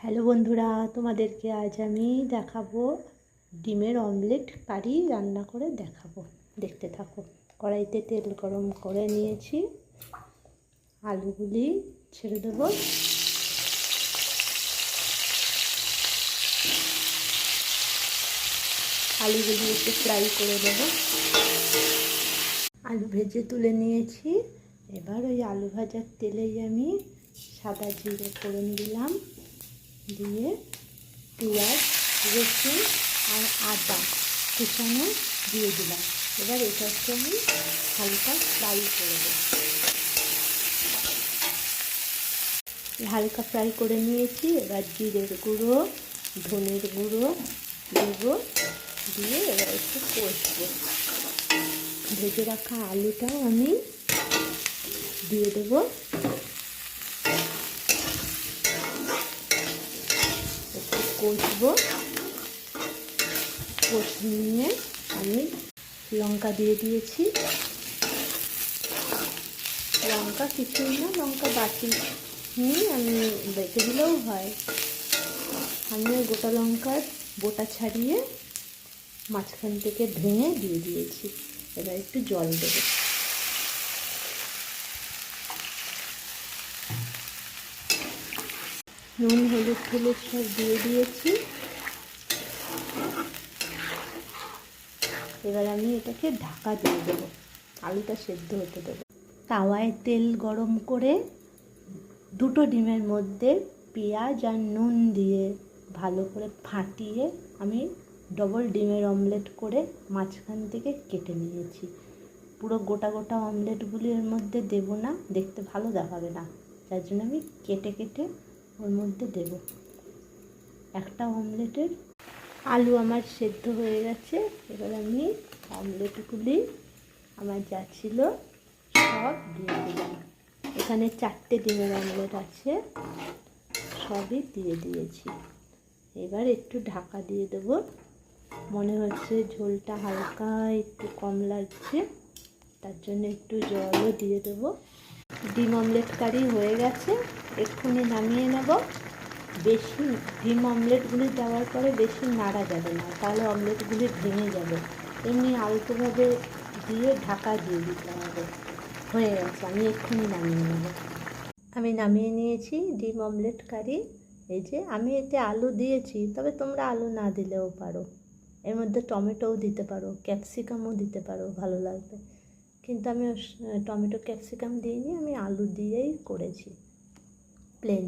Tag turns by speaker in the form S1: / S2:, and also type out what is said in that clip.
S1: Hello বন্ধুরা, তোমাদেরকে আজ আমি দেখাবো ডিমের অমলেট কারি রান্না করে দেখাবো। দেখতে থাকো। কড়াইতে তেল গরম করে নিয়েছি, আলুগুলি ছেড়ে দেবো। আলুগুলি একটু ফ্রাই করে দেবো। আলু ভেজে তুলে নিয়েছি। এবার ওই আলু ভাজার তেলেই আমি সাদা জিরে ফোড়ন দিলাম, দিয়ে পেঁয়াজ, রসুন আর আদা কুচানো দিয়ে দিলাম। এবার এটাকে আমি হালকা ফ্রাই করে দেব। হালকা ফ্রাই করে নিয়েছি। এবার জিরের গুঁড়ো, ধনের গুঁড়ো দেব, দিয়ে এবার একটু কষবো। ভেজে রাখা আলুটাও আমি দিয়ে দেবো। একটু কষবো। কষে নিয়ে আমি লঙ্কা দিয়ে দিয়েছি। লঙ্কা কিছুই না, লঙ্কা বাটি নিয়ে আমি বেটে দিলেও হয়। আমি গোটা লঙ্কার বোটা ছাড়িয়ে মাঝখান থেকে ভেঙে দিয়ে দিয়েছি। এবার একটু জল দেবো। নুন, হলুদ সব দিয়ে দিয়েছি। এবার আমি এটাকে ঢাকা দিয়ে দেবো, আলুটা সেদ্ধ হতে দেবো। তাওয়ায় তেল গরম করে দুটো ডিমের মধ্যে পেঁয়াজ আর নুন দিয়ে ভালো করে ফাটিয়ে আমি ডবল ডিমের অমলেট করে মাঝখান থেকে কেটে নিয়েছি। পুরো গোটা গোটা অমলেটগুলি এর মধ্যে দেবো না, দেখতে ভালো দেখাবে না, যার জন্য আমি কেটে কেটে ওর মধ্যে দেব। একটা অমলেটের আলু আমার সেদ্ধ হয়ে গেছে। এবার আমি অমলেটগুলি আমার যা ছিল সব দিয়ে দিলাম। এখানে 4টে ডিমের অমলেট আছে, সবই দিয়ে দিয়েছি। এবার একটু ঢাকা দিয়ে দেবো। মনে হচ্ছে ঝোলটা হালকা একটু কম লাগছে, তার জন্য একটু জলও দিয়ে দেবো। ডিম অমলেট কারি হয়ে গেছে, এক্ষুনি নামিয়ে নেব। বেশি ডিম অমলেটগুলি দেওয়ার পরে বেশি নাড়া যাবে না, তাহলে অমলেটগুলি ভেঙে যাবে। এমনি আলতোভাবে দিয়ে ঢাকা দিয়ে দিতে হবে। হয়ে গেছে, আমি এক্ষুনি নামিয়ে নেব। আমি নামিয়ে নিয়েছি ডিম অমলেট কারি। এই যে আমি এতে আলু দিয়েছি, তবে তোমরা আলু না দিলেও পারো। এর মধ্যে টমেটোও দিতে পারো, ক্যাপসিকামও দিতে পারো, ভালো লাগবে। কিন্তু আমি টমেটো ক্যাপসিকাম দিইনি, আমি আলু দিয়েই করেছি, প্লেন।